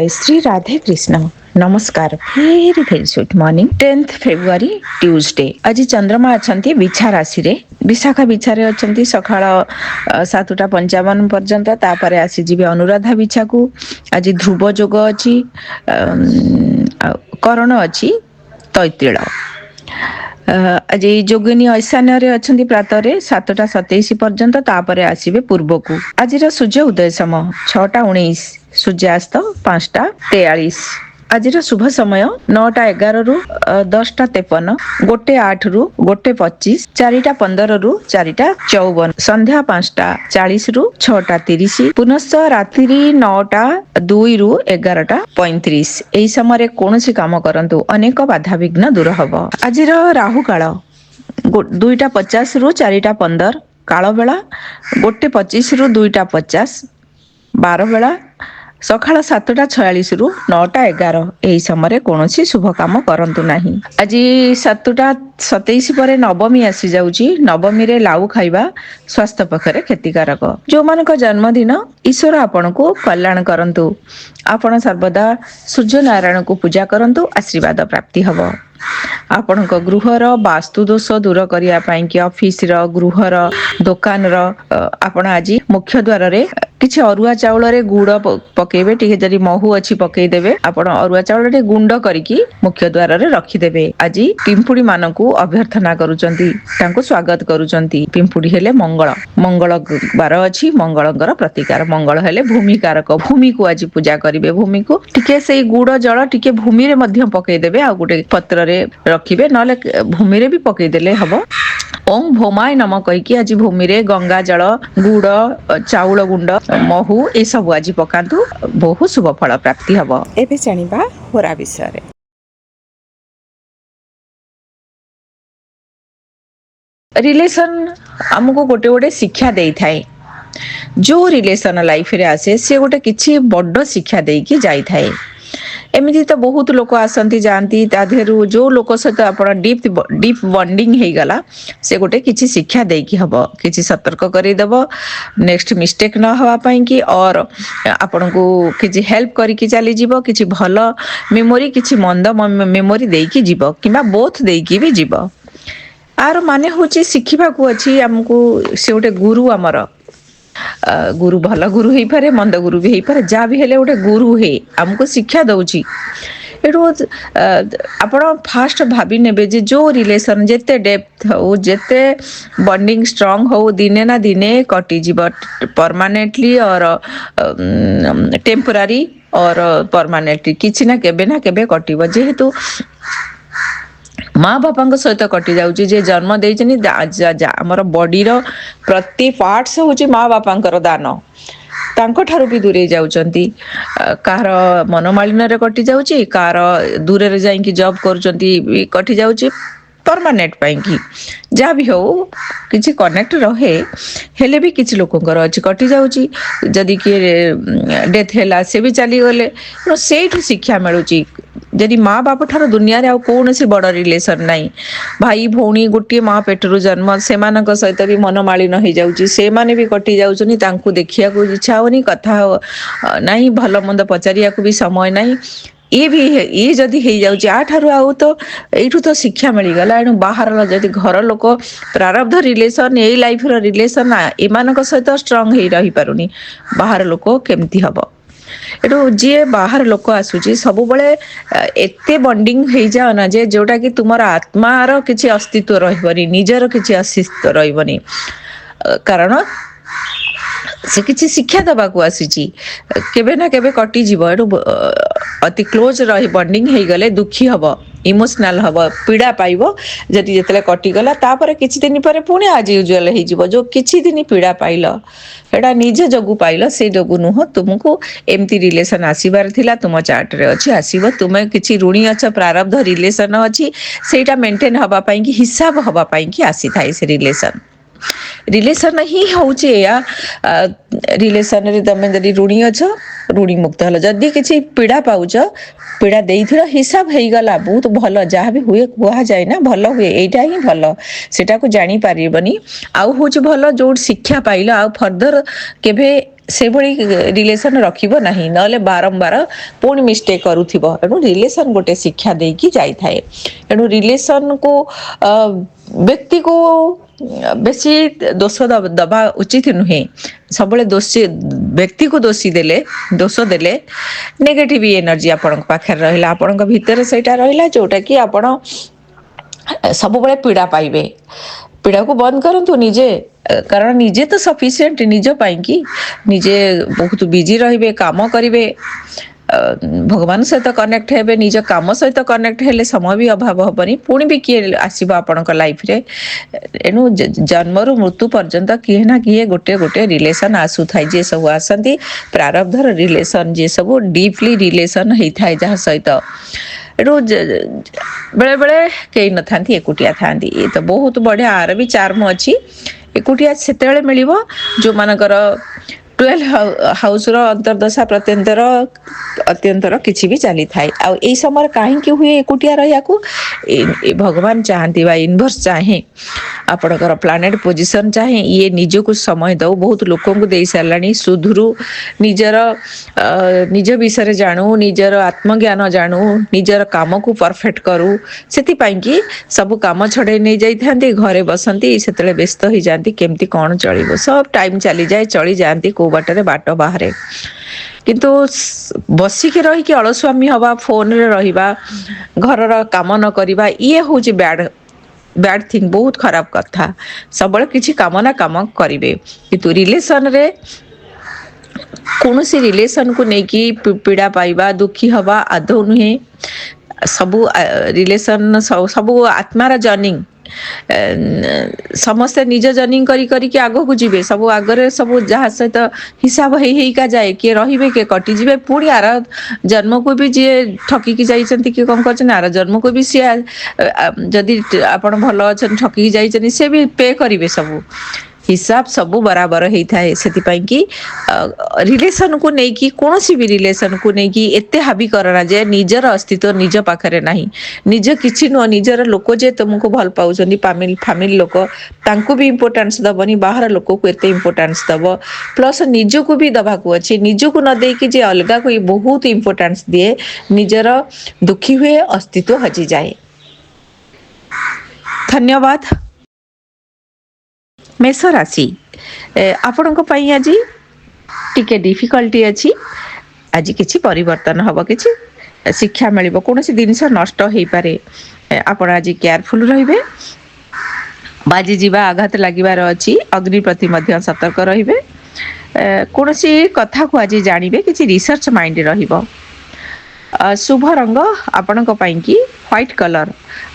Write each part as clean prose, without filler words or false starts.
जय श्री राधे कृष्ण नमस्कार very very sweet morning 10th February Tuesday आज चंद्रमा अच्छा विछा राशि रे विशाखा विछारे अच्छा सकाळ 7:55 पर्यंत तापर आसीजी अनुराधा विछा को आज ध्रुव जोग अच्छी करण अच्छी तैतील आज जोगिनी ऐशान्य अच्छा प्रातः 7:27 पर्यंत तापर आसवे पूर्व को आज सूर्य उदय समय 6:19 सूर्यास्त 5:43 आज शुभ समय 9:11 रु 10:53 1:08 रु 1:25 4:15 रु 4:54 संध्या 5:40 रु 6:30 पुनश्च रात्रि 9:02 रु 11:35 एई समय कौन काम करंतु अनेक बाधा विघ्न दूर हब। आज राहु काल 2:50 रु 4:15 काल बेला 1:25 रु 2:50 बार बेला सकाळ 7:46 रु 9:11 एही समय कौन शुभ काम करंतु नाही। आज 7:27 पर नवमी आसी जाउची नवमी रे लाउ खाइबा स्वास्थ्य पक्षरे क्षतिकारक। जो मानक जन्मदिन ईश्वर आपण को कल्याण करंतु आपण सर्वदा सूर्य नारायण को पूजा करंतु आशीर्वाद प्राप्ति हब। आपणक गृहर वास्तु दोष दूर करिया पई कि ऑफिस रो गृहर दुकान रो आपण आज मुख्य द्वार रे किछि अरुआ चाउल रे गुड़ पकेबे टिके जदी महू अछि पकेई देबे आपण अरुआ चाउल रे गुंड करिकि मुख्य द्वार रे रखि देबे। आज पिंपुड़ी मानकु अभ्यर्थना करूचंती तांको स्वागत करूचंती। पिंपुड़ी हेले मंगल मंगल बार अछि मंगलंगर प्रतिकार मंगल हेले भूमि कारक भूमि को आज पूजा करिवे भूमि को टिके सेई गुड़ जल टिके भूमि रे मध्य पकेई देबे आ गुटे पत्र रे रखिबे नले भूमि रे भी पकेई देले हबो। ओम भोमाय नम कहिकी आज भूमि रे गंगा जल गुड़ चाउल गुंड महू ए सब आज पकांतु बहुत शुभ फल प्राप्ति हब। एबे जानिबा होरा विषय रे। रिलेशन हमको गोटे गोटे शिक्षा देई थाए जो रिलेशन लाइफ रे आसे से गोटे किछि बड़ शिक्षा देई कि जाई थाए। एमिति तो बहुत लोक आसंती जानती ताधेरु जो लोक सहित आपण डीप बॉन्डिंग हे गला से गोटे किछि शिक्षा देई कि हबो किछि सतर्क करी देबो नेक्स्ट मिस्टेक न हवा पई कि और आपण को किछि हेल्प करी कि चली जीवो किछि भलो मेमोरी किछि मंद मेमोरी देई कि जीवो किबा बोथ देई कि भी जीवो। आर माने होची शिखिबा को अछि हमको से गोटे गुरु हमर गुरु भल गुरु हे पारे मंद गुरु भी हे पारे जा भी हेले गोटे गुरु हे हमको शिक्षा दउची। एटू आपण फास्ट भाबी नेबे जे जो रिलेशन जेते डेप्थ हो जेते बॉन्डिंग स्ट्रांग हो दिने ना दिने कटि जीव परमानेंटली और टेम्पररी और परमानेंटली किछि ना केबे कटिबो जेहेतु माँ बापा सहित कटि जाउची जे जन्म देइचनी हमर बॉडी रो प्रति पार्ट्स होची माँ बापा दान तांको ठारू भी दूरे जाउचंती कार मनोमालिन रे कटि जाउची कार दूरे रे जाई कि जॉब करूचंती कटि जाउची परमानेंट पाई कि जा भी हो किछि कनेक्ट रहे हेले भी किछि लोकंकर अछि कटि जाउची जदी कि डेथ हैला से भी चली गले तो सेठु शिक्षा मिलुची जदि माँ बाप ठार दुनिया रे आ कौन सी बड़ रिलेशन नहीं भाई भौणी गोटे माँ पेटरू जन्म से सहित भी मनमालिन हो जाउची से माने भी कटि जाउचनी तांकु देखिया को इच्छा होनी कथा नहीं भल मंद पचारिया को भी समय नहीं ये भी ये जदि हे जाउची आ ठारू आउ तो एठू तो शिक्षा मिल गला एनु बाहर जदि घर लोक प्रारब्ध रिलेशन ए लाइफ रो रिलेशन एमानक सहित स्ट्रांग हे रही पारुनी बाहर लोक केमती हबो। एटू जे बाहर लोक आसुची सब बळे एते बॉन्डिंग हे जाओ ना जे जोटा कि तुमर आत्मार किछि अस्तित्व रहबनी निजर किछि अस्तित्व रहबनी कारण से किछि शिक्षा दबा को आसीची केबे ना केबे कटि जीव एटू अति क्लोज रही बॉन्डिंग हे गले दुखी हबो इमोशनल हबो पीड़ा पाइबो जदि जेतले कटि गला तापर किछि दिन पर पुणी आज यूजुअल हे जीवो जो किछि दिन पीड़ा पाइलो एटा निजे जगु पाइलो से जगु नुह तुमको एमती रिलेशन आसीबार थिला तुम चार्ट रे अछि आसीबो तुमे किछि ऋणी अछ प्रारब्ध रिलेशन अछि सेटा मेंटेन हबा पई कि हिसाब हबा पई कि आसी थाई से रिलेशन ही होचे या रिलेशन रे तमे जदि ऋणी अछ ऋणी मुक्त हल जदि किछि पीड़ा पाउछ पीड़ा देइथिर हिसाब हे गला बहुत भलो जहाँ भी हुए कुआ जाए ना भलो हुए एटा ही भलो सेटा को जानी पारिबनी आउ होच भलो जो शिक्षा पाइलो आ फर्दर केबे ସେଭଳି ରିଲେସନ ରଖିବ ନାହିଁ, ନହେଲେ ବାରମ୍ବାର ପୁଣି ମିଷ୍ଟେକ୍ କରୁଥିବ। ଏଣୁ ରିଲେସନ ଗୋଟେ ଶିକ୍ଷା ଦେଇକି ଯାଇଥାଏ। ଏଣୁ ରିଲେସନକୁ ବ୍ୟକ୍ତିକୁ ବେଶୀ ଦୋଷ ଦବା ଉଚିତ ନୁହେଁ। ସବୁବେଳେ ବ୍ୟକ୍ତିକୁ ଦୋଷ ଦେଲେ ନେଗେଟିଭ ଏନର୍ଜି ଆପଣଙ୍କ ପାଖରେ ରହିଲା, ଆପଣଙ୍କ ଭିତରେ ସେଇଟା ରହିଲା, ଯୋଉଟା କି ଆପଣ ସବୁବେଳେ ପୀଡ଼ା ପାଇବେ। ପୀଡ଼ାକୁ ବନ୍ଦ କରନ୍ତୁ ନିଜେ, କାରଣ ନିଜେ ତ ସଫିସିଏଣ୍ଟ ନିଜ ପାଇଁ କି। ନିଜେ ବହୁତ ବିଜି ରହିବେ, କାମ କରିବେ, ଭଗବାନ ସହିତ କନେକ୍ଟ ହେବେ, ନିଜ କାମ ସହିତ କନେକ୍ଟ ହେଲେ ସମୟ ବି ଅଭାବ ହବନି। ପୁଣି ବି କିଏ ଆସିବ ଆପଣଙ୍କ ଲାଇଫରେ। ଏଣୁ ଜନ୍ମରୁ ମୃତ୍ୟୁ ପର୍ଯ୍ୟନ୍ତ କିଏ ନା କିଏ ଗୋଟେ ରିଲେସନ ଆସୁଥାଏ। ଯିଏ ସବୁ ଆସନ୍ତି ପ୍ରାରବ୍ଧର ରିଲେସନ, ଯିଏ ସବୁ ଡିପଲି ରିଲେସନ ହେଇଥାଏ ଯାହା ସହିତ। ଏଣୁ ବେଳେ ବେଳେ କେହି ନଥାନ୍ତି, ଏକୁଟିଆ ଥାନ୍ତି। ଏ ତ ବହୁତ ବଢିଆ, ଆର ବି ଚାର୍ମ ଅଛି। ଏକୁଟିଆ ସେତେବେଳେ ମିଳିବ ଯୋଉମାନଙ୍କର 12 ହାଉସର ଅନ୍ତର୍ଦଶା ଅତ୍ୟନ୍ତର କିଛି ବି ଚାଲିଥାଏ। ଆଉ ଏଇ ସମୟରେ କାହିଁକି ହୁଏ ଏକୁଟିଆ ରହିବାକୁ? ଭଗବାନ ଚାହାନ୍ତି ବା ୟୁନିଭର୍ସ ଚାହେଁ, ଆପଣଙ୍କର ପ୍ଲାନେଟ ପୋଜିସନ ଚାହେଁ, ଇଏ ନିଜକୁ ସମୟ ଦଉ। ବହୁତ ଲୋକଙ୍କୁ ଦେଇ ସାରିଲାଣି, ସୁଧୁରୁ, ନିଜ ବିଷୟରେ ଜାଣୁ, ନିଜର ଆତ୍ମଜ୍ଞାନ ଜାଣୁ, ନିଜର କାମକୁ ପରଫେକ୍ଟ କରୁ। ସେଥିପାଇଁ କି ସବୁ କାମ ଛଡେଇ ନେଇ ଯାଇଥାନ୍ତି, ଘରେ ବସନ୍ତି, ସେତେବେଳେ ବ୍ୟସ୍ତ ହେଇଯାଆନ୍ତି କେମିତି କଣ ଚଳିବ। ସବ ଟାଇମ ଚାଲିଯାଏ, ଚଳିଯାଆନ୍ତି, କୋଉ ବାଟରେ ବାଟ ବାହାରେ। କିନ୍ତୁ ବସିକି ରହିକି ଅଳସୁଆମୀ ହବା, ଫୋନରେ ରହିବା, ଘରର କାମ ନ କରିବା, ଇଏ ହଉଛି ବ୍ୟାଡ ଥିଙ୍ଗ, ବହୁତ ଖରାପ କଥା। ସବୁବେଳେ କିଛି କାମ ନା କାମ କରିବେ। କିନ୍ତୁ ରିଲେସନରେ କୌଣସି ରିଲେସନକୁ ନେଇକି ପୀଡା ପାଇବା, ଦୁଃଖୀ ହବା ଆଦୌ ନୁହେଁ। ସବୁ ରିଲେସନ, ସବୁ ଆତ୍ମାର ଜର୍ଣ୍ଣିଂ। ସମସ୍ତେ ନିଜ ଜର୍ଣ୍ଣିଂ କରିକି ଆଗକୁ ଯିବେ। ସବୁ ଆଗରେ ସବୁ ଯାହା ସହିତ ହିସାବ ହେଇକା ଯାଏ। କିଏ ରହିବେ, କିଏ କଟିଯିବେ। ପୁଣି ଆର ଜନ୍ମକୁ ବି ଯିଏ ଠକିକି ଯାଇଛନ୍ତି, କିଏ କଣ କରିଛନ୍ତି, ଆର ଜନ୍ମକୁ ବି ସିଏ ଯଦି ଆପଣ ଭଲ ଅଛନ୍ତି, ଠକିକି ଯାଇଛନ୍ତି, ସେ ବି ପେ କରିବେ। ସବୁ ହିସାବ ସବୁ ବରାବର ହେଇଥାଏ। ସେଥିପାଇଁ କି ରିଲେସନକୁ ନେଇକି, କୌଣସି ବି ରିଲେସନକୁ ନେଇକି ଏତେ ହାବି କରନା ଯେ ନିଜର ଅସ୍ତିତ୍ୱ ନିଜ ପାଖରେ ନାହିଁ। ନିଜ କିଛି ନୁହଁ, ନିଜର ଲୋକ ଯେ ତୁମକୁ ଭଲ ପାଉଛନ୍ତି, ଫାମିଲି ଲୋକ, ତାଙ୍କୁ ବି ଇମ୍ପୋର୍ଟାନ୍ସ ଦବନି, ବାହାର ଲୋକକୁ ଏତେ ଇମ୍ପୋର୍ଟାନ୍ସ ଦବ। ପ୍ଲସ ନିଜକୁ ବି ଦବାକୁ ଅଛି। ନିଜକୁ ନ ଦେଇକି ଯେ ଅଲଗାକୁ ବହୁତ ଇମ୍ପୋର୍ଟାନ୍ସ ଦିଏ, ନିଜର ଦୁଃଖୀ ହୁଏ, ଅସ୍ତିତ୍ୱ ହଜିଯାଏ। ଧନ୍ୟବାଦ। ମେଷ ରାଶି, ଆପଣଙ୍କ ପାଇଁ ଆଜି ଟିକେ ଡିଫିକଲ୍ଟି ଅଛି। ଆଜି କିଛି ପରିବର୍ତ୍ତନ ହବ, କିଛି ଶିକ୍ଷା ମିଳିବ, କୌଣସି ଜିନିଷ ନଷ୍ଟ ହେଇପାରେ। ଆପଣ ଆଜି କେୟାରଫୁଲ ରହିବେ। ବାଜି ଯିବା, ଆଘାତ ଲାଗିବାର ଅଛି। ଅଗ୍ନି ପ୍ରତି ମଧ୍ୟ ସତର୍କ ରହିବେ। କୌଣସି କଥାକୁ ଆଜି ଜାଣିବେ, କିଛି ରିସର୍ଚ୍ଚ ମାଇଣ୍ଡ ରହିବ। ଶୁଭ ରଙ୍ଗ ଆପଣଙ୍କ ପାଇଁ କି ହ୍ୱାଇଟ୍ କଲର।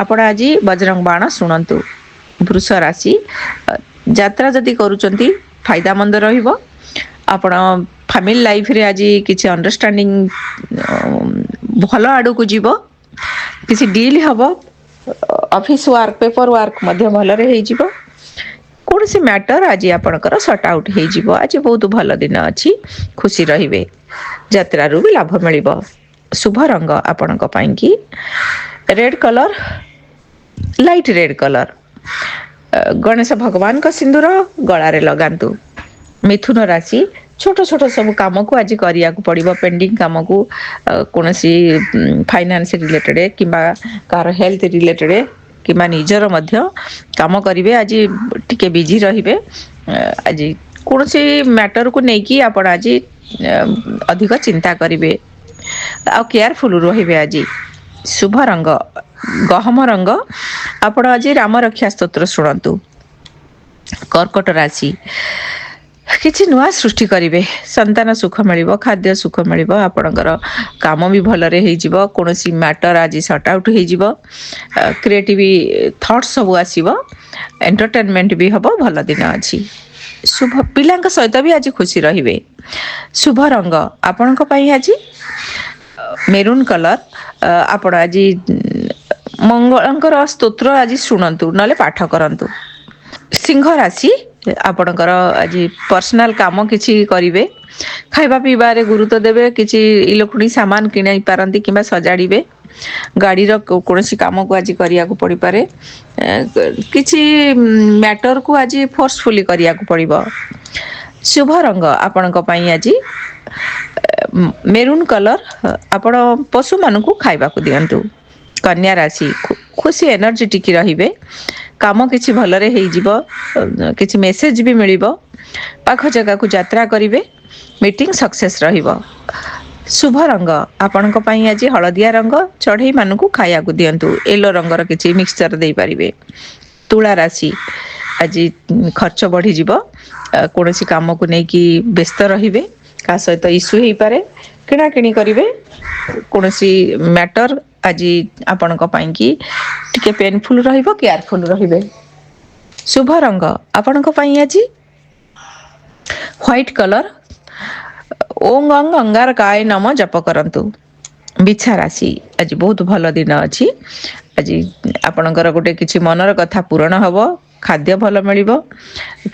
ଆପଣ ଆଜି ବଜରଙ୍ଗ ବାଣ ଶୁଣନ୍ତୁ। ବୃଷ ରାଶି, ଯାତ୍ରା ଯଦି କରୁଛନ୍ତି ଫାଇଦା ମନ୍ଦ ରହିବ। ଆପଣ ଫ୍ୟାମିଲି ଲାଇଫରେ ଆଜି କିଛି ଅଣ୍ଡରଷ୍ଟାଣ୍ଡିଂ ଭଲ ଆଡକୁ ଯିବ। କିଛି ଡିଲ୍ ହବ। ଅଫିସ ୱାର୍କ, ପେପର ୱାର୍କ ମଧ୍ୟ ଭଲରେ ହେଇଯିବ। କୌଣସି ମ୍ୟାଟର ଆଜି ଆପଣଙ୍କର ସର୍ଟ ଆଉଟ ହେଇଯିବ। ଆଜି ବହୁତ ଭଲ ଦିନ ଅଛି, ଖୁସି ରହିବେ। ଯାତ୍ରାରୁ ବି ଲାଭ ମିଳିବ। ଶୁଭ ରଙ୍ଗ ଆପଣଙ୍କ ପାଇଁ କି red colour, light red colour. Ganesh ଭଗବାନଙ୍କ ସିନ୍ଦୁର ଗଳାରେ ଲଗାନ୍ତୁ। ମିଥୁନ ରାଶି, ଛୋଟ ଛୋଟ ସବୁ କାମକୁ ଆଜି କରିବାକୁ ପଡିବ। ପେଣ୍ଡିଂ କାମକୁ, କୌଣସି ଫାଇନାନ୍ସ ରିଲେଟେଡ କିମ୍ବା କାହାର ହେଲ୍ଥ ରିଲେଟେଡ କିମ୍ବା ନିଜର ମଧ୍ୟ କାମ କରିବେ। ଆଜି ଟିକେ ବିଜି ରହିବେ। ଆଜି କୌଣସି ମ୍ୟାଟରକୁ ନେଇକି ଆପଣ ଆଜି ଅଧିକ ଚିନ୍ତା କରିବେ, ଆଉ କେୟାରଫୁଲ ରହିବେ ଆଜି। ଶୁଭ ରଙ୍ଗ ଗହମ ରଙ୍ଗ। ଆପଣ ଆଜି ରାମ ରକ୍ଷା ସ୍ତୋତ୍ର ଶୁଣନ୍ତୁ। କର୍କଟ ରାଶି, କିଛି ନୂଆ ସୃଷ୍ଟି କରିବେ। ସନ୍ତାନ ସୁଖ ମିଳିବ, ଖାଦ୍ୟ ସୁଖ ମିଳିବ, ଆପଣଙ୍କର କାମ ବି ଭଲରେ ହେଇଯିବ। କୌଣସି ମ୍ୟାଟର ଆଜି ସର୍ଟ ଆଉଟ ହେଇଯିବ। କ୍ରିଏଟିଭ ଥଟ୍ସ ସବୁ ଆସିବ। ଏଣ୍ଟରଟେନମେଣ୍ଟ ବି ହବ। ଭଲ ଦିନ ଅଛି। ପିଲାଙ୍କ ସହିତ ବି ଆଜି ଖୁସି ରହିବେ। ଶୁଭ ରଙ୍ଗ ଆପଣଙ୍କ ପାଇଁ ଆଜି ମେରୁନ୍ କଲର। ଆପଣ ଆଜି ମଙ୍ଗଳଙ୍କର ସ୍ତୋତ୍ର ଆଜି ଶୁଣନ୍ତୁ, ନହେଲେ ପାଠ କରନ୍ତୁ। ସିଂହ ରାଶି, ଆପଣଙ୍କର ଆଜି ପର୍ସନାଲ କାମ କିଛି କରିବେ। ଖାଇବା ପିଇବାରେ ଗୁରୁତ୍ୱ ଦେବେ। କିଛି ଇଲେକ୍ଟ୍ରୋନିକ ସାମାନ କିଣାଇ ପାରନ୍ତି କିମ୍ବା ସଜାଡ଼ିବେ। ଗାଡିର କୌଣସି କାମକୁ ଆଜି କରିବାକୁ ପଡିପାରେ। କିଛି ମ୍ୟାଟରକୁ ଆଜି ଫୋର୍ସଫୁଲି କରିବାକୁ ପଡିବ। ଶୁଭ ରଙ୍ଗ ଆପଣଙ୍କ ପାଇଁ ଆଜି ମେରୁନ୍ କଲର୍। ଆପଣ ପଶୁମାନଙ୍କୁ ଖାଇବାକୁ ଦିଅନ୍ତୁ। କନ୍ୟା ରାଶି ଖୁସି ଏନର୍ଜେଟିକ୍ ରହିବେ। କାମ କିଛି ଭଲରେ ହେଇଯିବ। କିଛି ମେସେଜ ବି ମିଳିବ। ପାଖ ଜାଗାକୁ ଯାତ୍ରା କରିବେ। ମିଟିଂ ସକ୍ସେସ୍ ରହିବ। ଶୁଭ ରଙ୍ଗ ଆପଣଙ୍କ ପାଇଁ ଆଜି ହଳଦିଆ ରଙ୍ଗ। ଚଢେଇ ମାନଙ୍କୁ ଖାଇବାକୁ ଦିଅନ୍ତୁ। ୟେଲୋ ରଙ୍ଗର କିଛି ମିକ୍ସଚର ଦେଇପାରିବେ। ତୁଳା ରାଶି ଆଜି ଖର୍ଚ୍ଚ ବଢିଯିବ। କୌଣସି କାମକୁ ନେଇକି ବ୍ୟସ୍ତ ରହିବେ। କାହା ସହିତ ଇସ୍ୟୁ ହେଇପାରେ। କିଣାକିଣି କରିବେ। କୌଣସି ମ୍ୟାଟର ଆଜି ଆପଣଙ୍କ ପାଇଁ କି ଟିକେ ପେନଫୁଲ ରହିବ। କେୟାରଫୁଲ ରହିବେ। ଶୁଭ ରଙ୍ଗ ଆପଣଙ୍କ ପାଇଁ ଆଜି ହ୍ୱାଇଟ୍ କଲର୍। ଓମ୍ ଅଙ୍ଗାରକାୟ ନମ ଜପ କରନ୍ତୁ। ବିଛା ରାଶି ଆଜି ବହୁତ ଭଲ ଦିନ ଅଛି। ଆଜି ଆପଣଙ୍କର ଗୋଟେ କିଛି ମନର କଥା ପୂରଣ ହବ। ଖାଦ୍ୟ ଭଲ ମିଳିବ।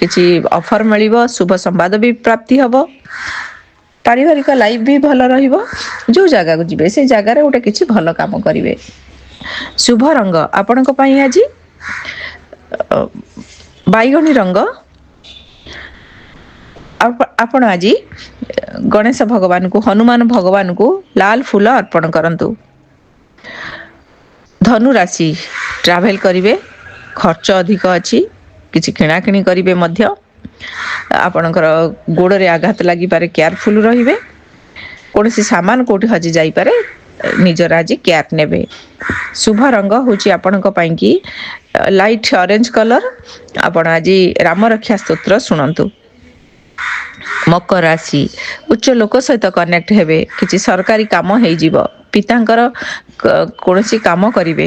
କିଛି ଅଫର ମିଳିବ। ଶୁଭ ସମ୍ବାଦ ବି ପ୍ରାପ୍ତି ହବ। ପାରିବାରିକ ଲାଇଫ ବି ଭଲ ରହିବ। ଯୋଉ ଜାଗାକୁ ଯିବେ ସେଇ ଜାଗାରେ ଗୋଟେ କିଛି ଭଲ କାମ କରିବେ। ଶୁଭ ରଙ୍ଗ ଆପଣଙ୍କ ପାଇଁ ଆଜି ବାଇଗଣୀ ରଙ୍ଗ। ଆପଣ ଆଜି ଗଣେଶ ଭଗବାନଙ୍କୁ ହନୁମାନ ଭଗବାନଙ୍କୁ ଲାଲ ଫୁଲ ଅର୍ପଣ କରନ୍ତୁ। ଧନୁ ରାଶି ଟ୍ରାଭେଲ କରିବେ। ଖର୍ଚ୍ଚ ଅଧିକ ଅଛି। କିଛି କିଣାକିଣି କରିବେ ମଧ୍ୟ। ଆପଣଙ୍କର ଗୋଡରେ ଆଘାତ ଲାଗିପାରେ। କେୟାରଫୁଲ ରହିବେ। କୌଣସି ସାମାନ କୋଉଠି ହଜି ଯାଇପାରେ। ନିଜର ଆଜି କେୟାର ନେବେ। ଶୁଭ ରଙ୍ଗ ହଉଛି ଆପଣଙ୍କ ପାଇଁ କି ଲାଇଟ୍ ଅରେଞ୍ଜ କଲର। ଆପଣ ଆଜି ରାମ ରକ୍ଷା ସ୍ତୋତ୍ର ଶୁଣନ୍ତୁ। ମକର ରାଶି ଉଚ୍ଚ ଲୋକ ସହିତ କନେକ୍ଟ ହେବେ। କିଛି ସରକାରୀ କାମ ହେଇଯିବ। ପିତାଙ୍କର କୌଣସି କାମ କରିବେ।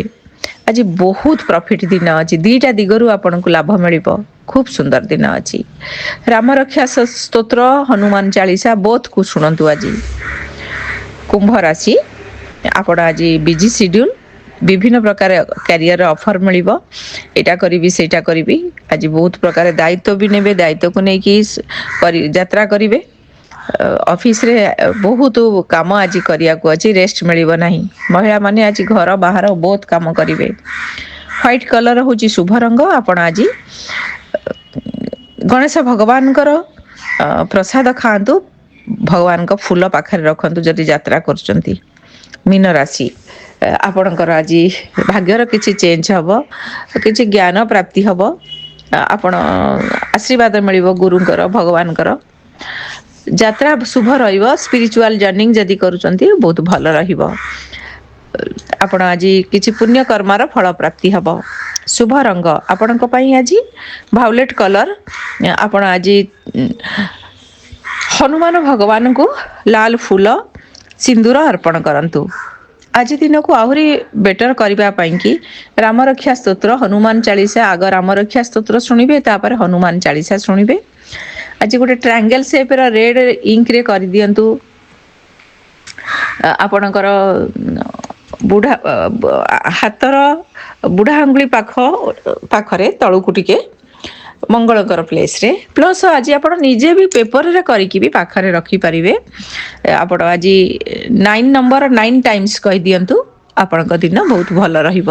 ଆଜି ବହୁତ ପ୍ରଫିଟ ଦିନ ଅଛି। ଦିଟା ଦିଗରୁ ଆପଣଙ୍କୁ ଲାଭ ମିଳିବ। ଖୁବ ସୁନ୍ଦର ଦିନ ଅଛି। ରାମ ରକ୍ଷା ସ୍ତୋତ୍ର ହନୁମାନ ଚାଳିଶା ବୋଥକୁ ଶୁଣନ୍ତୁ ଆଜି। କୁମ୍ଭ ରାଶି ଆପଣ ଆଜି ବିଜି ସିଡ୍ୟୁଲ। ବିଭିନ୍ନ ପ୍ରକାର କ୍ୟାରିୟର ଅଫର ମିଳିବ। ଏଇଟା କରିବି ସେଇଟା କରିବି। ଆଜି ବହୁତ ପ୍ରକାର ଦାୟିତ୍ୱ ବି ନେବେ। ଦାୟିତ୍ୱକୁ ନେଇକି ଯାତ୍ରା କରିବେ। ଅଫିସରେ ବହୁତ କାମ ଆଜି କରିବାକୁ ଅଛି। ରେଷ୍ଟ ମିଳିବ ନାହିଁ। ମହିଳା ମାନେ ଆଜି ଘର ବାହାର ବହୁତ କାମ କରିବେ। ହ୍ୱାଇଟ୍ କଲର ହଉଛି ଶୁଭ ରଙ୍ଗ। ଆପଣ ଆଜି ଗଣେଶ ଭଗବାନଙ୍କର ପ୍ରସାଦ ଖାଆନ୍ତୁ। ଭଗବାନଙ୍କ ଫୁଲ ପାଖରେ ରଖନ୍ତୁ ଯଦି ଯାତ୍ରା କରୁଛନ୍ତି। ମୀନ ରାଶି ଆପଣଙ୍କର ଆଜି ଭାଗ୍ୟର କିଛି ଚେଞ୍ଜ ହବ। କିଛି ଜ୍ଞାନ ପ୍ରାପ୍ତି ହବ। ଆପଣ ଆଶୀର୍ବାଦ ମିଳିବ ଗୁରୁଙ୍କର ଭଗବାନଙ୍କର। ଯାତ୍ରା ଶୁଭ ରହିବ। ସ୍ପିରିଚୁଆଲ ଜର୍ଣ୍ଣିଂ ଯଦି କରୁଛନ୍ତି ବହୁତ ଭଲ ରହିବ। ଆପଣ ଆଜି କିଛି ପୁଣ୍ୟ କର୍ମର ଫଳ ପ୍ରାପ୍ତି ହବ। ଶୁଭ ରଙ୍ଗ ଆପଣଙ୍କ ପାଇଁ ଆଜି ଭାଓଲେଟ କଲର। ଆପଣ ଆଜି ହନୁମାନ ଭଗବାନଙ୍କୁ ଲାଲ ଫୁଲ ସିନ୍ଦୁର ଅର୍ପଣ କରନ୍ତୁ। ଆଜି ଦିନକୁ ଆହୁରି ବେଟର କରିବା ପାଇଁ କି ରାମ ରକ୍ଷା ସ୍ତୋତ୍ର ହନୁମାନ ଚାଳିଶା ଆଗ ରାମ ରକ୍ଷା ସ୍ତୋତ୍ର ଶୁଣିବେ। ତାପରେ ହନୁମାନ ଚାଳିଶା ଶୁଣିବେ। ଆଜି ଗୋଟେ ଟ୍ରାଙ୍ଗେଲ ସେପ ର ରେଡ ଇଙ୍କ ରେ କରିଦିଅନ୍ତୁ। ଆପଣଙ୍କର ବୁଢା ହାତର ବୁଢା ଆଙ୍ଗୁଳି ପାଖରେ ତଳକୁ ଟିକେ ମଙ୍ଗଳଙ୍କର ପ୍ଲେସ ରେ ପ୍ଲସ ଆଜି ଆପଣ ନିଜେ ବି ପେପରରେ କରିକି ବି ପାଖରେ ରଖିପାରିବେ। ଆପଣ ଆଜି 9 ନମ୍ବର 9 ଟାଇମ୍ସ କହିଦିଅନ୍ତୁ। ଆପଣଙ୍କ ଦିନ ବହୁତ ଭଲ ରହିବ।